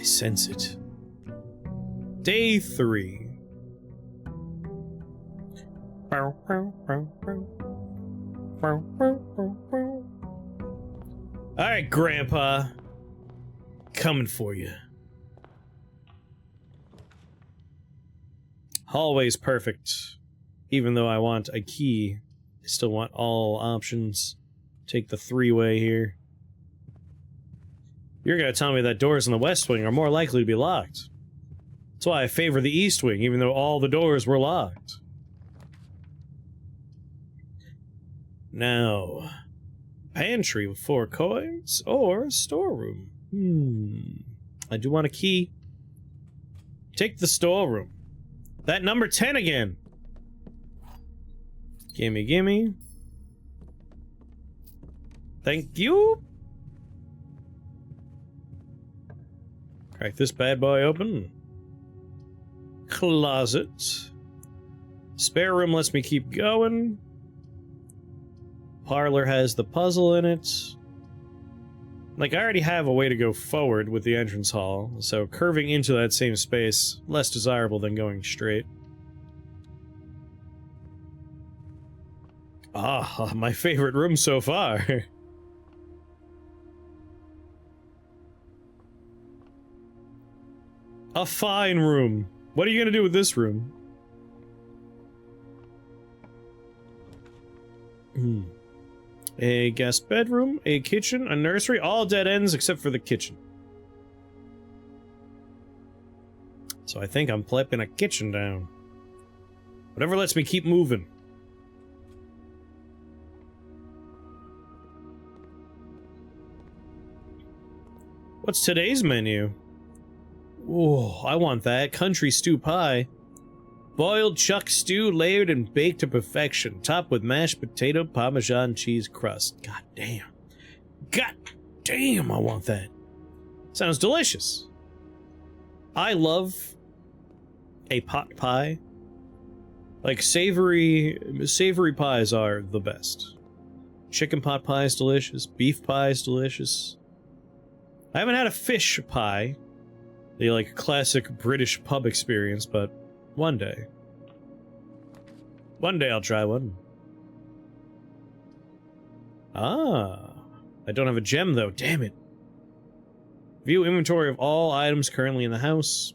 sense it. Day 3. Alright, Grandpa. Coming for you. Hallway's perfect. Even though I want a key, I still want all options. Take the 3-way here. You're gonna tell me that doors in the west wing are more likely to be locked. That's why I favor the east wing, even though all the doors were locked. Now, pantry with 4 coins, or storeroom. I do want a key. Take the storeroom. That number 10 again. Gimme, gimme. Thank you. Crack this bad boy open. Closet. Spare room lets me keep going. Parlor has the puzzle in it. Like, I already have a way to go forward with the entrance hall, so curving into that same space, less desirable than going straight. Ah, my favorite room so far. A fine room. What are you gonna do with this room? A guest bedroom, a kitchen, a nursery, all dead ends except for the kitchen. So I think I'm plopping a kitchen down. Whatever lets me keep moving. What's today's menu? Oh, I want that. Country stew pie. Boiled chuck stew layered and baked to perfection, topped with mashed potato Parmesan cheese crust. God damn. God damn, I want that. Sounds delicious. I love a pot pie. Like, savory pies are the best. Chicken pot pie is delicious. Beef pie is delicious. I haven't had a fish pie. The, like, classic British pub experience, but one day. One day I'll try one. Ah. I don't have a gem, though. Damn it. View inventory of all items currently in the house.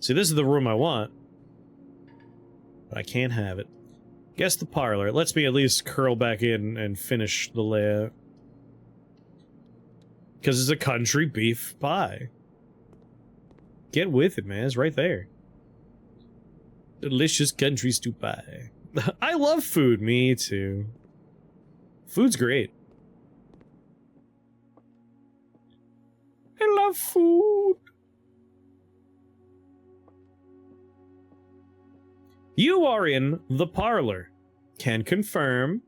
See, this is the room I want. But I can't have it. Guess the parlor. It lets me at least curl back in and finish the layout. Because it's a country beef pie. Get with it, man. It's right there. Delicious country stew pie. I love food. Me too. Food's great. I love food. You are in the parlor. Can confirm.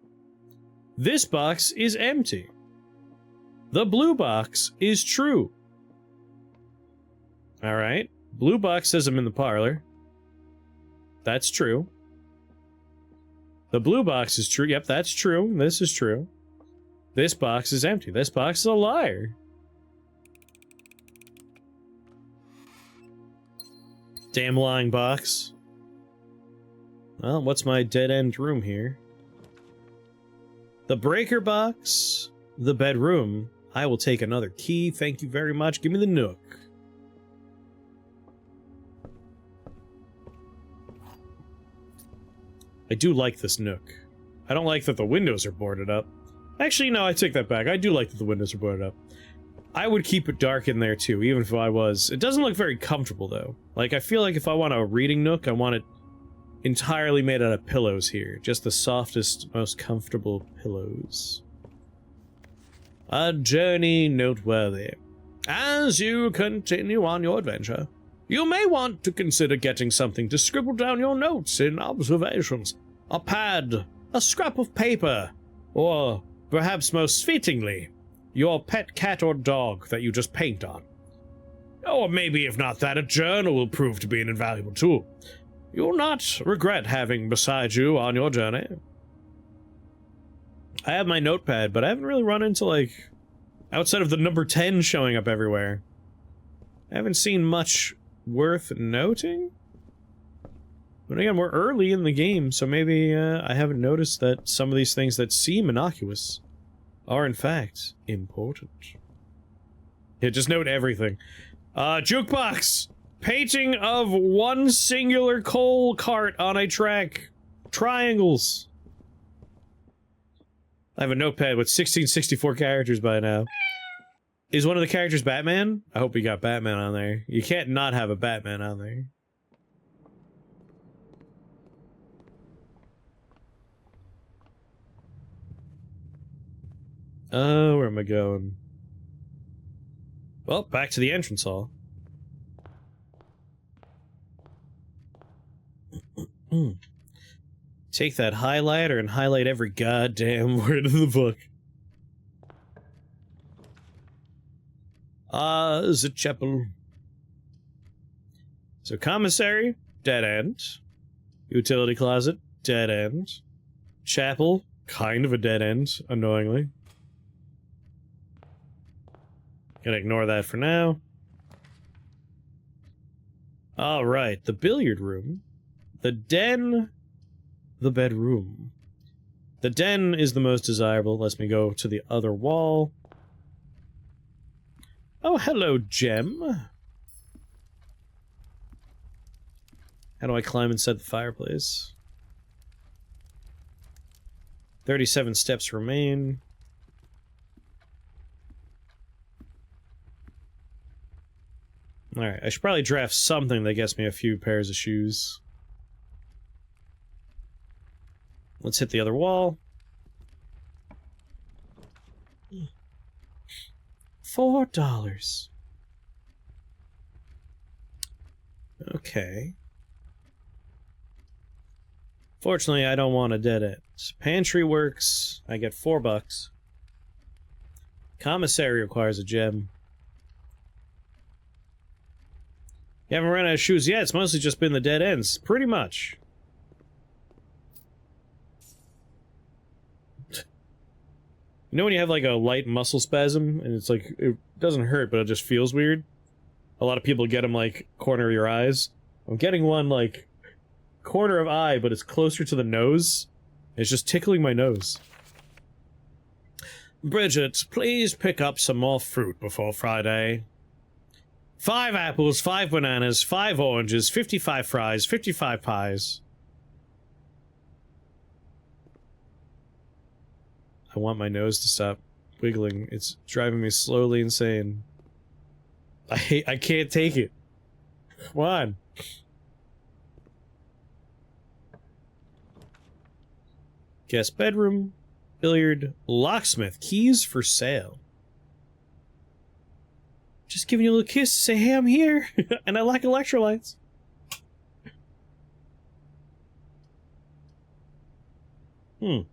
This box is empty. The blue box is true. Alright. Blue box says I'm in the parlor. That's true. The blue box is true. Yep, that's true. This is true. This box is empty. This box is a liar. Damn lying box. Well, what's my dead-end room here? The breaker box. The bedroom. I will take another key. Thank you very much. Give me the nook. I do like this nook. I don't like that the windows are boarded up. Actually, no, I take that back. I do like that the windows are boarded up. I would keep it dark in there too, even if I was... It doesn't look very comfortable, though. Like, I feel like if I want a reading nook, I want it entirely made out of pillows here. Just the softest, most comfortable pillows. A journey noteworthy. As you continue on your adventure, you may want to consider getting something to scribble down your notes and observations. A pad, a scrap of paper, or, perhaps most fittingly, your pet cat or dog that you just paint on. Or maybe, if not that, a journal will prove to be an invaluable tool. You'll not regret having beside you on your journey. I have my notepad, but I haven't really run into, like, outside of the number 10 showing up everywhere. I haven't seen much worth noting. But again, we're early in the game, so maybe I haven't noticed that some of these things that seem innocuous are in fact important. Yeah, just note everything. Jukebox! Painting of one singular coal cart on a track. Triangles. I have a notepad with 1664 characters by now. Is one of the characters Batman? I hope we got Batman on there. You can't not have a Batman on there. Oh, where am I going? Well, back to the entrance hall. Take that highlighter and highlight every goddamn word of the book. The chapel. So, commissary, dead end. Utility closet, dead end. Chapel, kind of a dead end, annoyingly. Gonna ignore that for now. Alright, the billiard room. The den. The bedroom. The den is the most desirable. Lets me go to the other wall. Oh, hello, Gem. How do I climb inside the fireplace? 37 steps remain. Alright, I should probably draft something that gets me a few pairs of shoes. Let's hit the other wall. $4. Okay. Fortunately, I don't want a dead end. Pantry works. I get $4. Commissary requires a gem. You haven't run out of shoes yet. It's mostly just been the dead ends. Pretty much. You know when you have like a light muscle spasm and it's like, it doesn't hurt, but it just feels weird? A lot of people get them like corner of your eyes. I'm getting one like corner of eye, but it's closer to the nose. It's just tickling my nose. Bridget, please pick up some more fruit before Friday. 5 apples, 5 bananas, 5 oranges, 55 fries, 55 pies. I want my nose to stop wiggling. It's driving me slowly insane. I can't take it. Come on. Guest bedroom, billiard, locksmith, keys for sale. Just giving you a little kiss to say, hey, I'm here, and I like electrolytes. Kind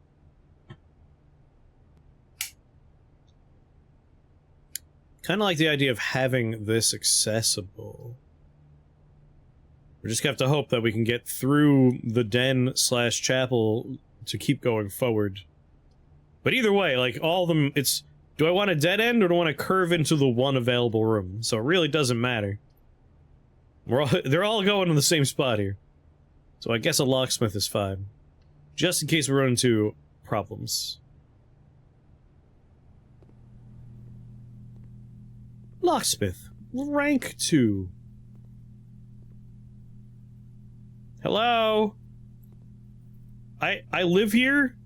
of like the idea of having this accessible. We're just gonna have to hope that we can get through the den slash chapel to keep going forward. But either way, like, all of them, it's... Do I want a dead end, or do I want to curve into the one available room? So it really doesn't matter. They're all going to the same spot here. So I guess a locksmith is fine. Just in case we run into problems. Locksmith. Rank 2. Hello? I live here?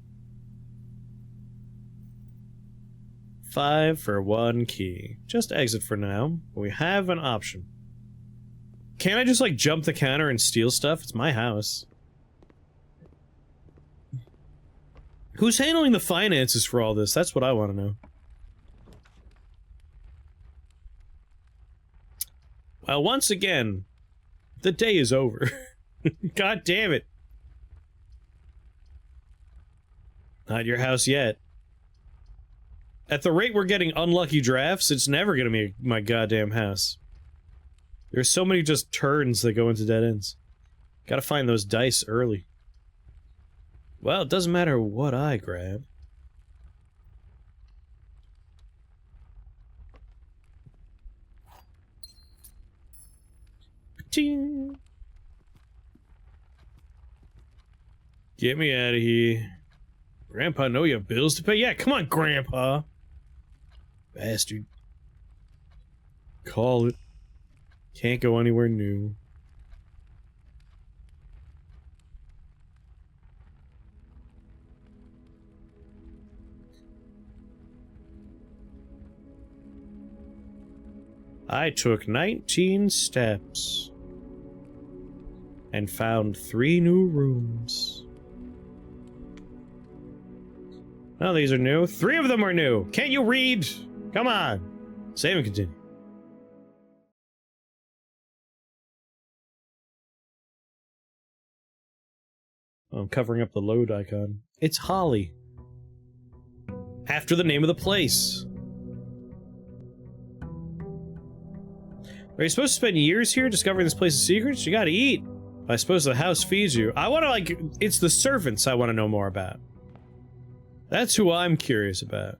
5 for 1 key. Just exit for now. We have an option. Can't I just, like, jump the counter and steal stuff? It's my house. Who's handling the finances for all this? That's what I want to know. Well, once again, the day is over. God damn it. Not your house yet. At the rate we're getting unlucky drafts, it's never gonna be my goddamn house. There's so many just turns that go into dead ends. Gotta find those dice early. Well, it doesn't matter what I grab. Ting. Get me out of here. Grandpa, know you have bills to pay? Yeah, come on, Grandpa. Bastard. Call it. Can't go anywhere new. I took 19 steps and found 3 new rooms. Oh, these are new. 3 of them are new. Can't you read? Come on. Save and continue. Oh, I'm covering up the load icon. It's Holly. After the name of the place. Are you supposed to spend years here discovering this place's secrets? You gotta eat. I suppose the house feeds you. I wanna, like, it's the servants I wanna know more about. That's who I'm curious about.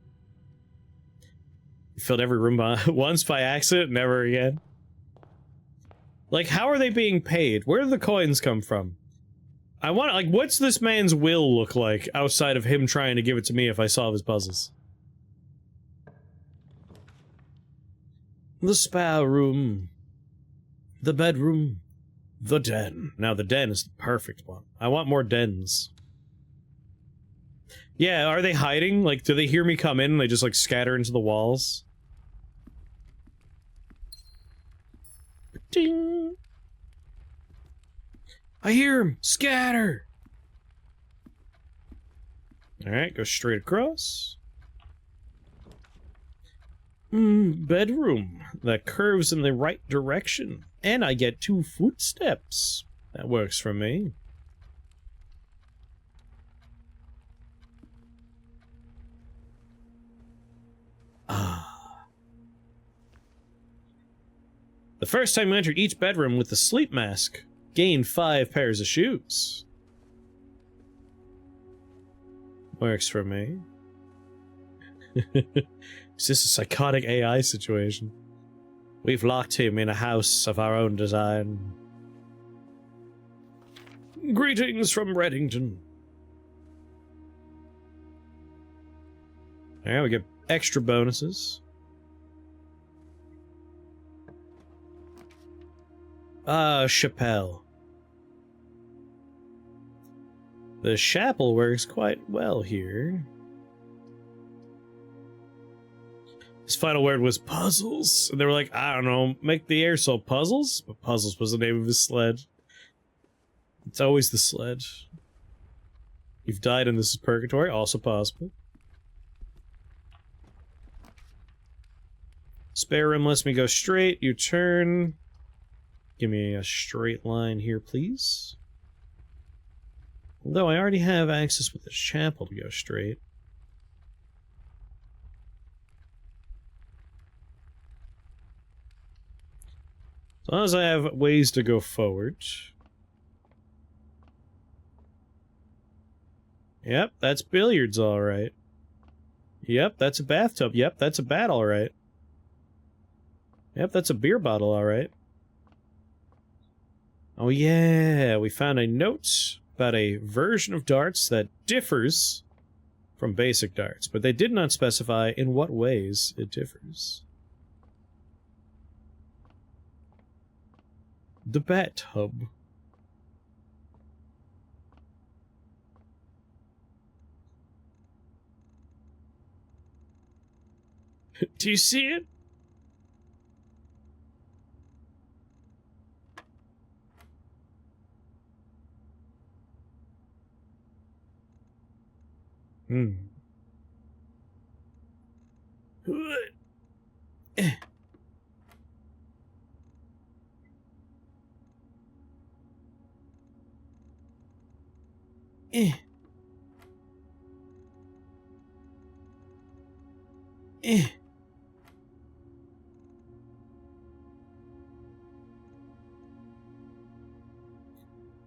You filled every room once by accident, never again. Like, how are they being paid? Where do the coins come from? I want, like, what's this man's will look like outside of him trying to give it to me if I solve his puzzles? The spa room. The bedroom. The den. Now, the den is the perfect one. I want more dens. Yeah, are they hiding? Like, do they hear me come in and they just, like, scatter into the walls? Ding! I hear him! Scatter! Alright, go straight across. Bedroom. That curves in the right direction. And I get 2 footsteps. That works for me. Ah. The first time you enter each bedroom with the sleep mask, gain 5 pairs of shoes. Works for me. Is this a psychotic AI situation? We've locked him in a house of our own design. Greetings from Reddington. Alright, we get extra bonuses. Chappelle. The chapel works quite well here. His final word was puzzles. And they were like, I don't know, make the air so puzzles? But puzzles was the name of his sled. It's always the sled. You've died and this is purgatory, also possible. Spare room lets me go straight. You turn. Give me a straight line here, please. Although I already have access with the chapel to go straight. As long as I have ways to go forward. Yep, that's billiards alright. Yep, that's a bathtub. Yep, that's a bat alright. Yep, that's a beer bottle alright. Oh yeah, we found a note about a version of darts that differs from basic darts, but they did not specify in what ways it differs. The bathtub. Do you see it?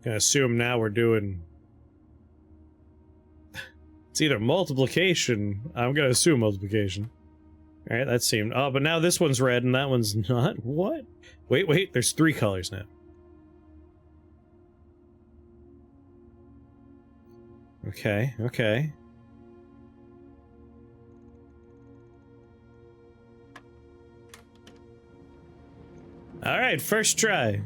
I assume now we're doing... It's either multiplication. I'm gonna assume multiplication. Alright, that seemed... Oh, but now this one's red and that one's not? What? Wait, there's 3 colors now. Okay, okay. Alright, first try.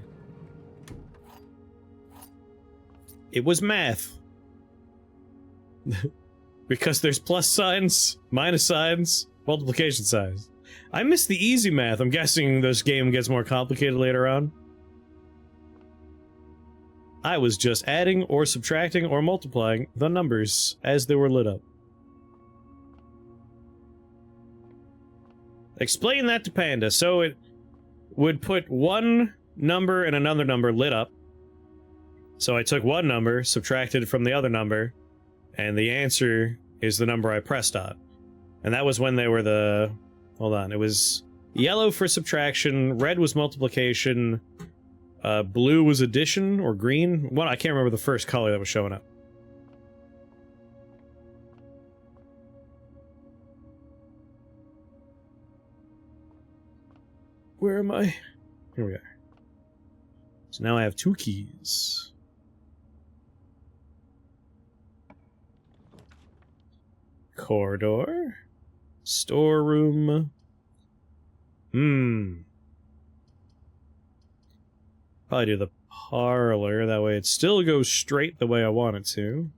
It was math. Because there's plus signs, minus signs, multiplication signs. I missed the easy math. I'm guessing this game gets more complicated later on. I was just adding or subtracting or multiplying the numbers as they were lit up. Explain that to Panda. So it would put one number and another number lit up. So I took one number, subtracted from the other number, and the answer is the number I pressed on. And that was when they were the... Hold on, it was yellow for subtraction, red was multiplication, blue was addition, or green? What? I can't remember the first color that was showing up. Where am I? Here we are. So now I have 2 keys. Corridor. Storeroom. Probably do the parlor, that way it still goes straight the way I want it to.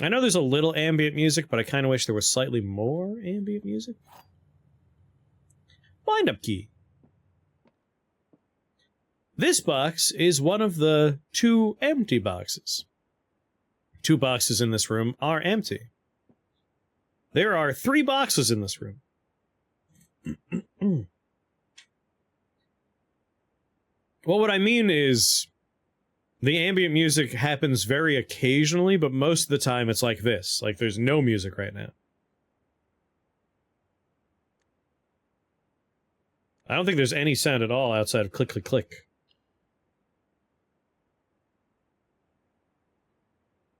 I know there's a little ambient music, but I kind of wish there was slightly more ambient music. Wind-up key. This box is one of the 2 empty boxes. 2 boxes in this room are empty. There are 3 boxes in this room. Well, what I mean is, the ambient music happens very occasionally, but most of the time it's like this. Like, there's no music right now. I don't think there's any sound at all outside of click, click, click.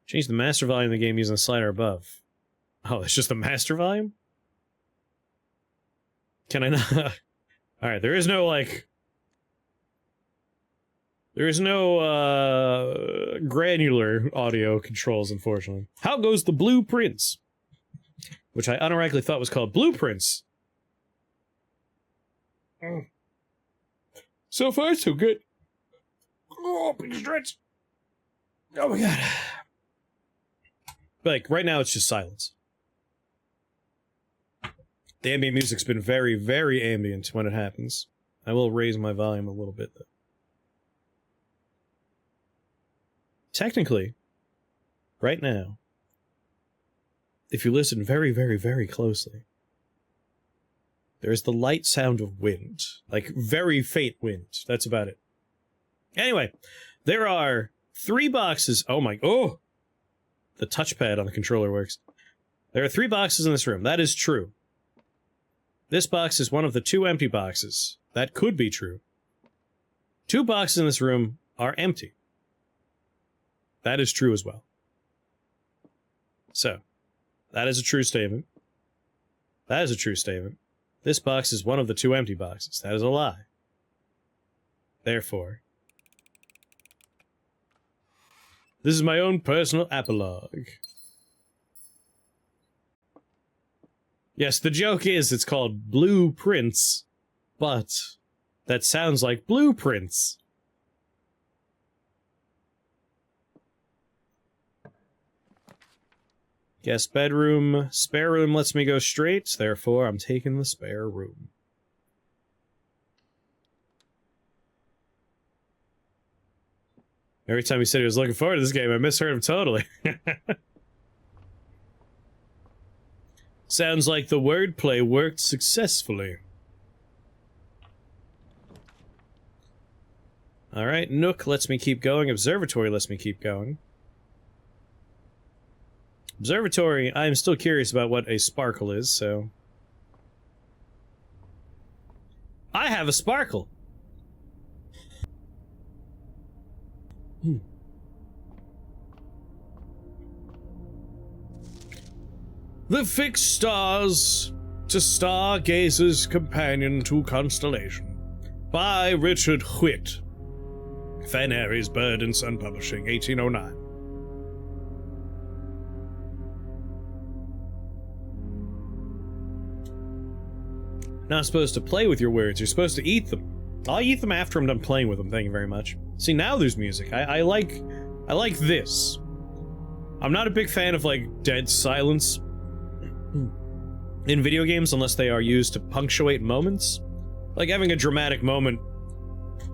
Change the master volume of the game using the slider above. Oh, it's just the master volume? Can I not? Alright, there is no, like... There is no, granular audio controls, unfortunately. How goes the blueprints? Which I unironically thought was called blueprints. So far, so good. Oh, big stretch. Oh my god. But, like, right now it's just silence. The ambient music's been very, very ambient when it happens. I will raise my volume a little bit, though. Technically, right now, if you listen very, very, very closely, there's the light sound of wind. Like, very faint wind. That's about it. Anyway, there are 3 boxes. Oh my... Oh! The touchpad on the controller works. There are 3 boxes in this room. That is true. This box is one of the 2 empty boxes. That could be true. 2 boxes in this room are empty. That is true as well. So, that is a true statement. That is a true statement. This box is one of the 2 empty boxes. That is a lie. Therefore, this is my own personal apologue. Yes, the joke is it's called Blueprints, but that sounds like blueprints. Guest bedroom. Spare room lets me go straight, therefore I'm taking the spare room. Every time he said he was looking forward to this game, I misheard him totally. Sounds like the wordplay worked successfully. Alright, Nook lets me keep going, Observatory lets me keep going. Observatory, I am still curious about what a sparkle is, so... I have a sparkle! The fixed stars to stargazer's companion to constellation by Richard Whitt. Fen Aries, Bird and Son Publishing, 1809. Not supposed to play with your words, you're supposed to eat them. I'll eat them after I'm done playing with them, thank you very much. See, now there's music. I like this. I'm not a big fan of, like, dead silence in video games unless they are used to punctuate moments. Like, having a dramatic moment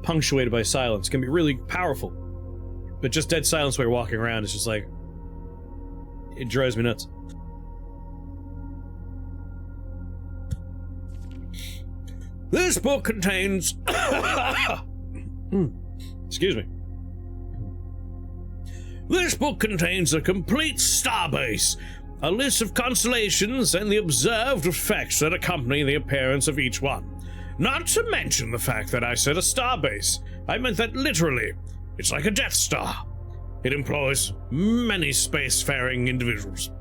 punctuated by silence can be really powerful. But just dead silence while you're walking around is just like... it drives me nuts. This book contains... Excuse me. This book contains a complete starbase, a list of constellations and the observed effects that accompany the appearance of each one. Not to mention the fact that I said a starbase. I meant that literally. It's like a Death Star. It employs many spacefaring individuals.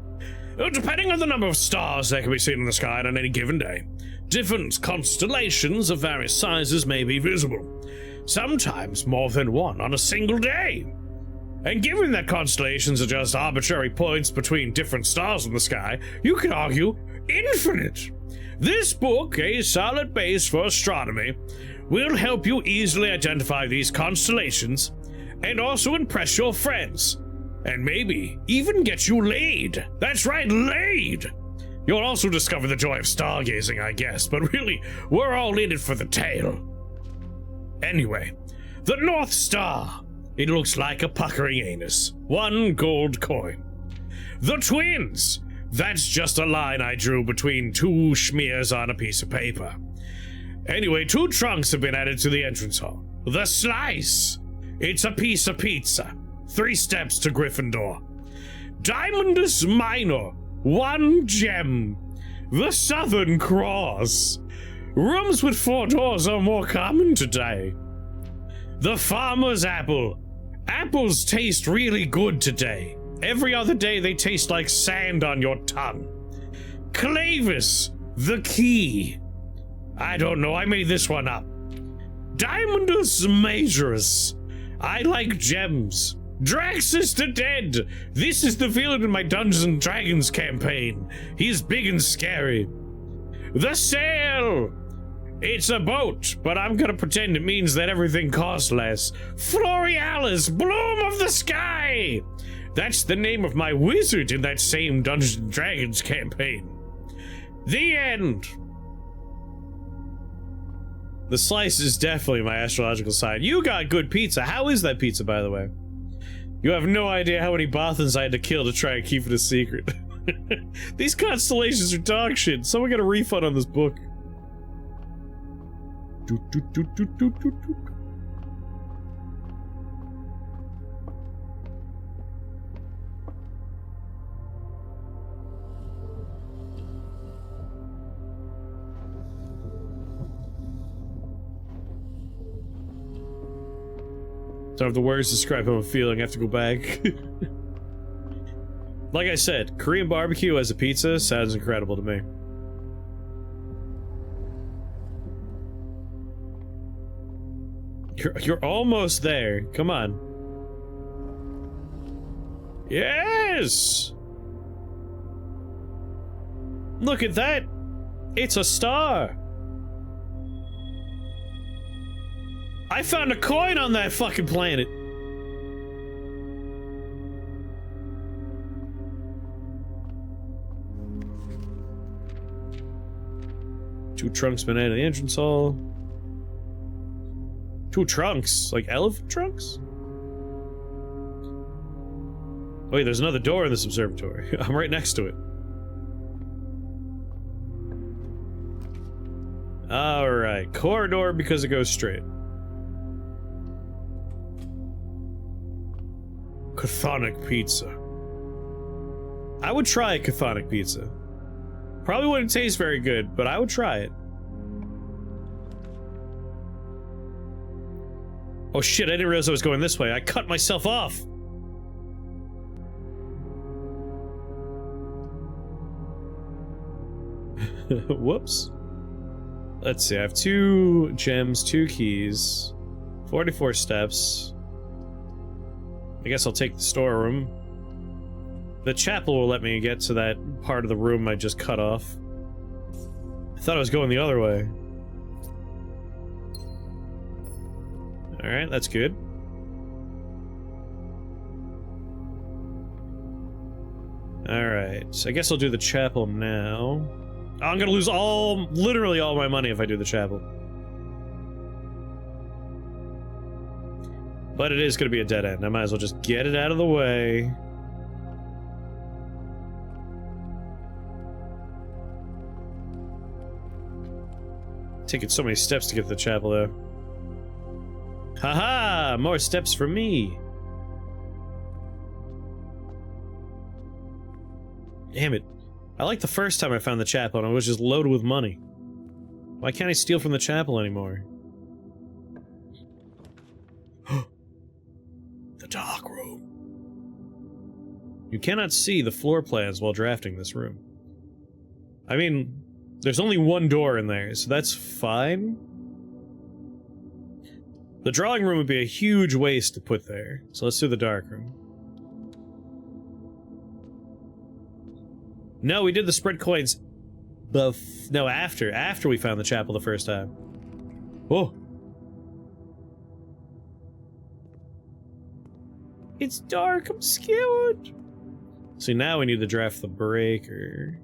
Depending on the number of stars that can be seen in the sky on any given day, different constellations of various sizes may be visible. Sometimes more than one on a single day. And given that constellations are just arbitrary points between different stars in the sky, you could argue infinite. This book, a solid base for astronomy, will help you easily identify these constellations and also impress your friends. And maybe even get you laid. That's right, laid! You'll also discover the joy of stargazing, I guess, but really, we're all in it for the tale. Anyway, the North Star. It looks like a puckering anus. 1 gold coin. The twins. That's just a line I drew between 2 smears on a piece of paper. Anyway, 2 trunks have been added to the entrance hall. The slice. It's a piece of pizza. 3 steps to Gryffindor. Diamondus Minor. 1 gem. The Southern Cross. Rooms with 4 doors are more common today. The Farmer's Apple. Apples taste really good today. Every other day they taste like sand on your tongue. Clavis. The key. I don't know, I made this one up. Diamondus Majorus. I like gems. Draxus the Dead! This is the villain in my Dungeons and Dragons campaign. He's big and scary. The Sail! It's a boat, but I'm gonna pretend it means that everything costs less. Florealis, Bloom of the Sky! That's the name of my wizard in that same Dungeons and Dragons campaign. The end! The slice is definitely my astrological sign. You got good pizza. How is that pizza, by the way? You have no idea how many Bothans I had to kill to try and keep it a secret. These constellations are dog shit. Someone get a refund on this book. Don't have the words to describe how I'm feeling. I have to go back. Like I said, Korean barbecue as a pizza sounds incredible to me. You're almost there. Come on. Yes! Look at that! It's a star! I found a coin on that fucking planet! Two trunks been added to the entrance hall. 2 trunks? Like elephant trunks? Oh wait, there's another door in this observatory. I'm right next to it. Alright, corridor because it goes straight. Chthonic pizza. I would try a chthonic pizza. Probably wouldn't taste very good, but I would try it. Oh shit, I didn't realize I was going this way. I cut myself off! Whoops. Let's see, I have 2 gems, 2 keys, 44 steps. I guess I'll take the storeroom. The chapel will let me get to that part of the room I just cut off. I thought I was going the other way. Alright, that's good. Alright, so I guess I'll do the chapel now. Oh, I'm gonna lose literally all my money if I do the chapel. But it is gonna be a dead end. I might as well just get it out of the way. Taking so many steps to get to the chapel, though. Haha! More steps for me! Damn it. I like the first time I found the chapel and it was just loaded with money. Why can't I steal from the chapel anymore? The dark room. You cannot see the floor plans while drafting this room. I mean, there's only one door in there, so that's fine. The drawing room would be a huge waste to put there, so let's do the dark room. No, we did the spread coins no, after we found the chapel the first time. Whoa. It's dark, I'm scared. See, now we need to draft the breaker.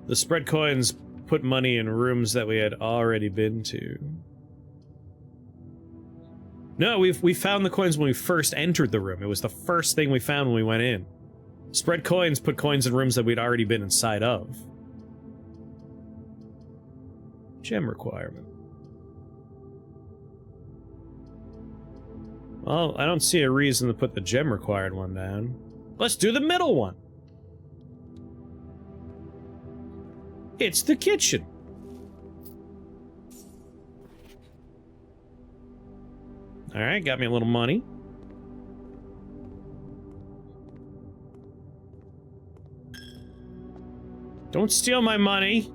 The spread coins put money in rooms that we had already been to. No, we found the coins when we first entered the room. It was the first thing we found when we went in. Spread coins put coins in rooms that we'd already been inside of. Gem requirement. Well, I don't see a reason to put the gem required one down. Let's do the middle one. It's the kitchen. Alright, got me a little money. Don't steal my money!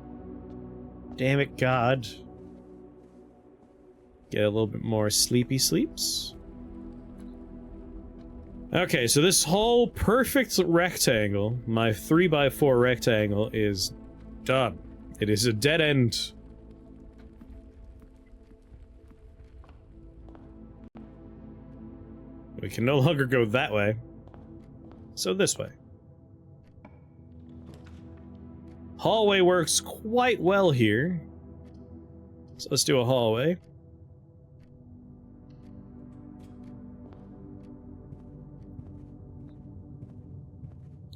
Damn it, God. Get a little bit more sleepy sleeps. Okay, so this whole perfect rectangle, my 3x4 rectangle, is done. It is a dead end. We can no longer go that way. So this way. Hallway works quite well here. So let's do a hallway.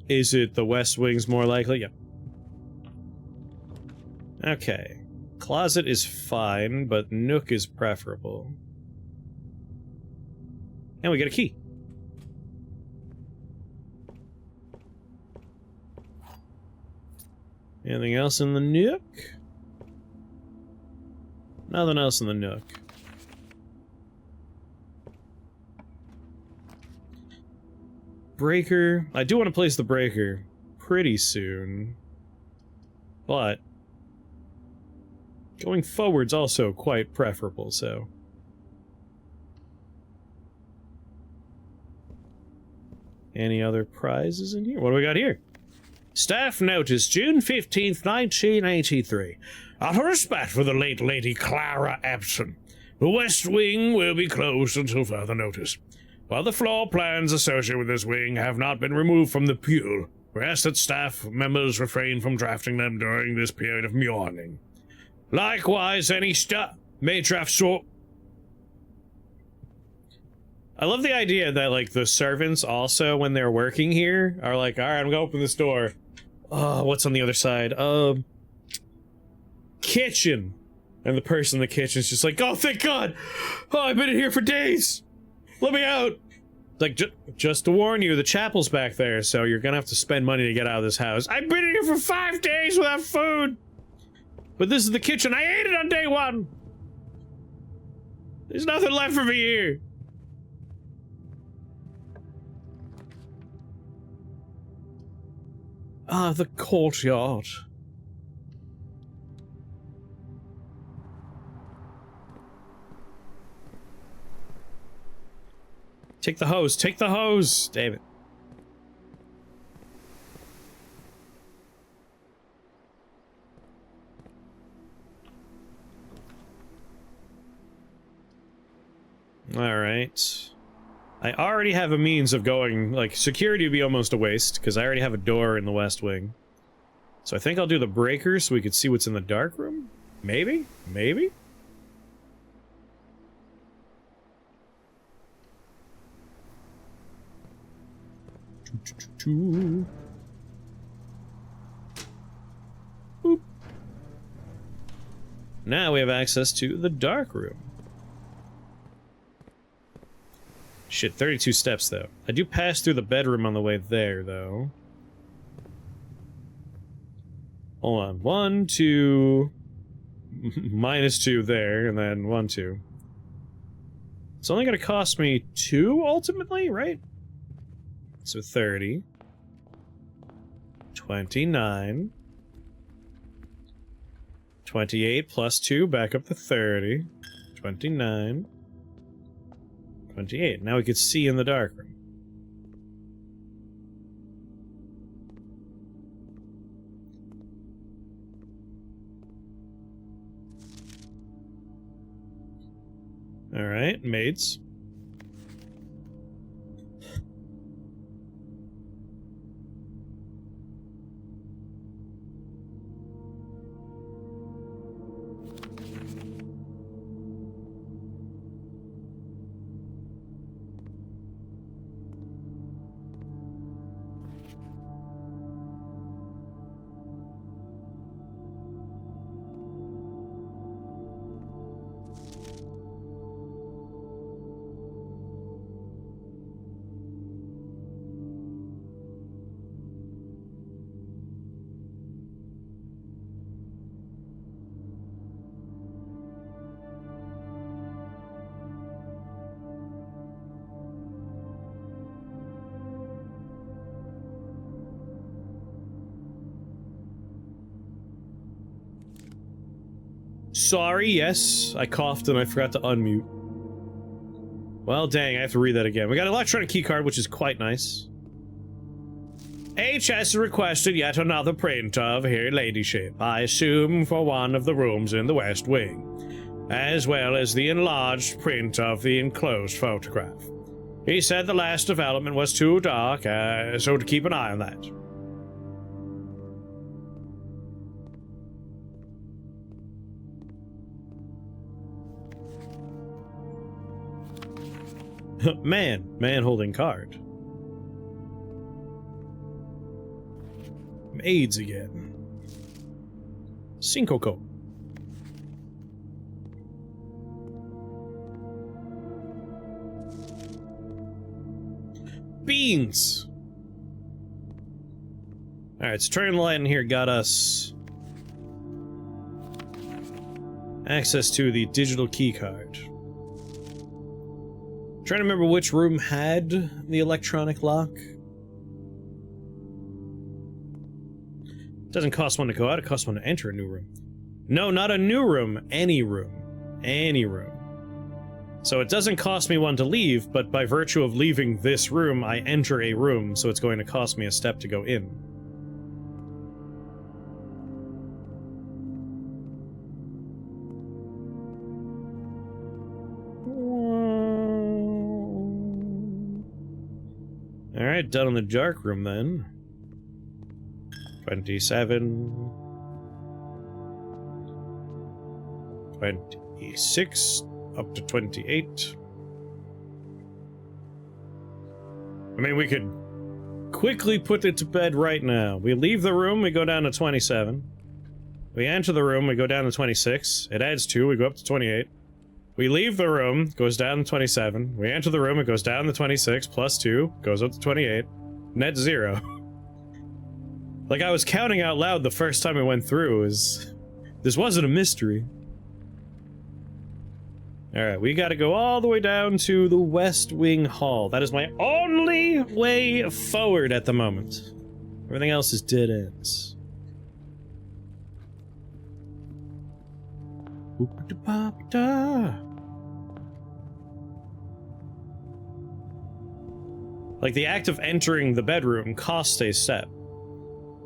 Is it the west wing's more likely? Yep. Okay. Closet is fine, but nook is preferable. And we get a key. Anything else in the nook? Nothing else in the nook. Breaker. I do want to place the breaker pretty soon. But going forward's also quite preferable, so. Any other prizes in here? What do we got here? Staff notice, June 15th, 1983. Out of respect for the late Lady Clara Epson, the West Wing will be closed until further notice. While the floor plans associated with this wing have not been removed from the pew, we ask that staff members refrain from drafting them during this period of mourning. Likewise, any staff may draft short. I love the idea that, like, the servants also, when they're working here, are like, alright, I'm gonna open this door. Oh, what's on the other side? Kitchen! And the person in the kitchen's just like, oh, thank God! Oh, I've been in here for days! Let me out! Like, just to warn you, the chapel's back there, so you're gonna have to spend money to get out of this house. I've been in here for 5 days without food! But this is the kitchen. I ate it on day 1! There's nothing left for me here! Ah, the courtyard. Take the hose, take the hose! Damn it. Alright. I already have a means of going, like, security would be almost a waste, because I already have a door in the west wing. So I think I'll do the breaker so we could see what's in the dark room? Maybe? Maybe? Boop. Now we have access to the dark room. Shit, 32 steps, though. I do pass through the bedroom on the way there, though. Hold on. 1, 2... -2 there, and then 1, 2. It's only gonna cost me 2, ultimately, right? So 30. 29. 28 plus 2, back up to 30. 29. 28. Now we could see in the dark room. Alright, maids. Sorry, yes. I coughed and I forgot to unmute. Well, dang, I have to read that again. We got an electronic keycard, which is quite nice. HS requested yet another print of Her Ladyship, I assume for one of the rooms in the West Wing, as well as the enlarged print of the enclosed photograph. He said the last development was too dark, so to keep an eye on that. Man holding card. AIDS again. Cinco coat. Beans! Alright, so turning the light in here got us access to the digital key card. Trying to remember which room had the electronic lock. Doesn't cost one to go out, it costs one to enter a new room. No, not a new room, any room. Any room. So it doesn't cost me one to leave, but by virtue of leaving this room, I enter a room, so it's going to cost me a step to go in. Alright, done in the dark room then. 27. 26. Up to 28. I mean, we could quickly put it to bed right now. We leave the room, we go down to 27. We enter the room, we go down to 26. It adds 2, we go up to 28. We leave the room, goes down to 27. We enter the room, it goes down to 26, plus 2, goes up to 28. Net 0. Like, I was counting out loud the first time I went through, this wasn't a mystery. Alright, we gotta go all the way down to the West Wing Hall. That is my only way forward at the moment. Everything else is dead ends. Like, the act of entering the bedroom costs a step.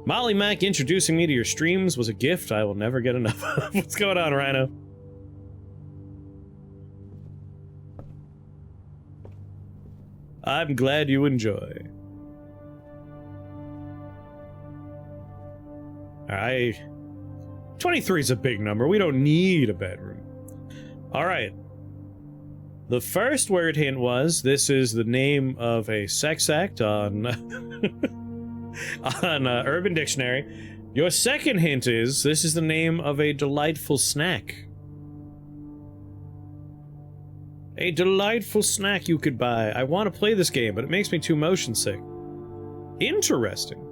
Molly Mac introducing me to your streams was a gift I will never get enough of. What's going on, Rhino? I'm glad you enjoy. Alright. 23 is a big number. We don't need a bedroom. Alright. The first word hint was, this is the name of a sex act on... on Urban Dictionary. Your second hint is, this is the name of a delightful snack. A delightful snack you could buy. I want to play this game, but it makes me too motion sick. Interesting.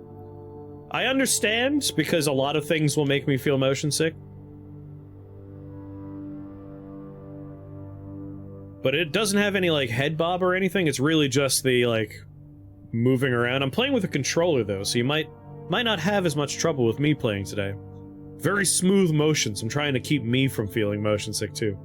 I understand, because a lot of things will make me feel motion sick. But it doesn't have any, like, head bob or anything. It's really just the, like, moving around. I'm playing with a controller, though, so you might not have as much trouble with me playing today. Very smooth motions. I'm trying to keep me from feeling motion sick, too.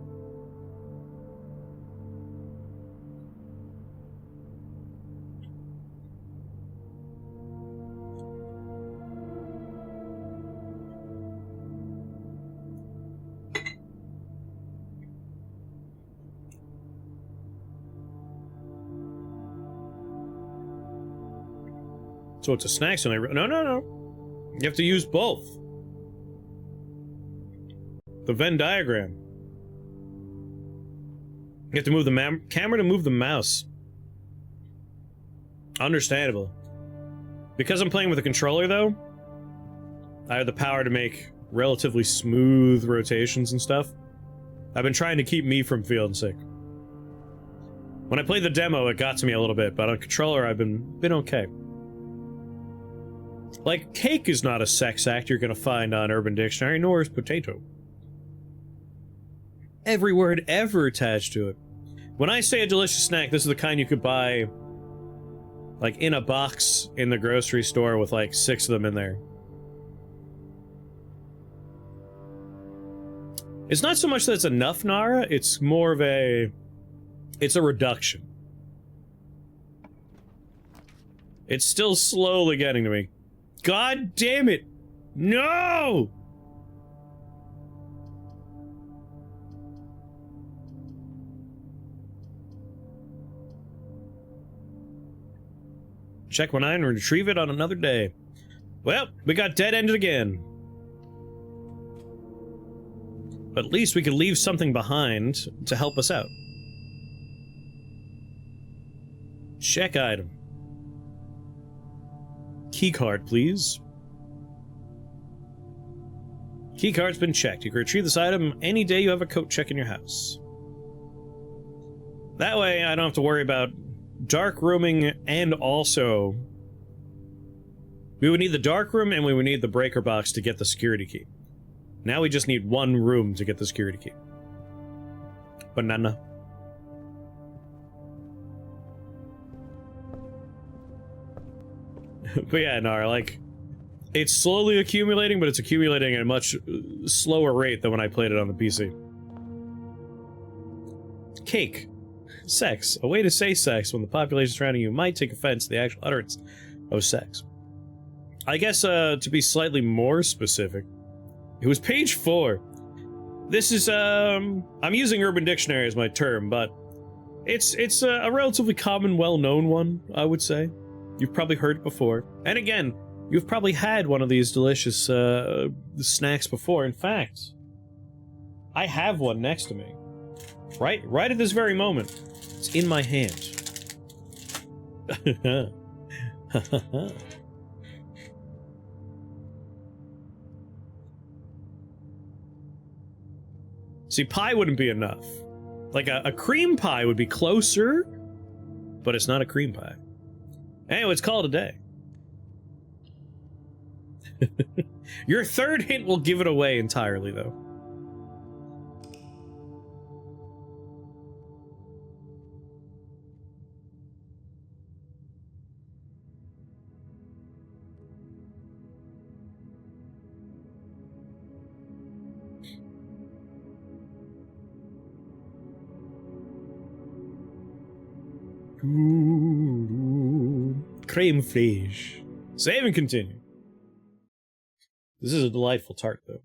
So it's a snack, so no. You have to use both. The Venn diagram. You have to move the camera to move the mouse. Understandable. Because I'm playing with a controller, though, I have the power to make relatively smooth rotations and stuff. I've been trying to keep me from feeling sick. When I played the demo, it got to me a little bit, but on a controller, I've been okay. Like, cake is not a sex act you're gonna find on Urban Dictionary, nor is potato. Every word ever attached to it. When I say a delicious snack, this is the kind you could buy, like, in a box in the grocery store with, like, 6 of them in there. It's not so much that it's enough, Nara, it's more of a... it's a reduction. It's still slowly getting to me. God damn it! No! Check 1 and retrieve it on another day. Well, we got dead-ended again. But at least we could leave something behind to help us out. Check item. Keycard, please. Keycard's been checked. You can retrieve this item any day you have a coat check in your house. That way, I don't have to worry about dark rooming, and also... we would need the dark room, and we would need the breaker box to get the security key. Now we just need 1 room to get the security key. Banana. But yeah, Nara, like, it's slowly accumulating, but it's accumulating at a much slower rate than when I played it on the PC. Cake. Sex. A way to say sex when the population surrounding you might take offense to the actual utterance of sex. I guess, to be slightly more specific, it was page 4. This is, I'm using Urban Dictionary as my term, but it's a relatively common, well-known one, I would say. You've probably heard it before. And again, you've probably had one of these delicious snacks before. In fact, I have one next to me. Right at this very moment. It's in my hand. See, pie wouldn't be enough. Like, a cream pie would be closer, but it's not a cream pie. Anyway, let's call it a day. Your third hint will give it away entirely, though. Creme fraiche. Save and continue. This is a delightful tart, though.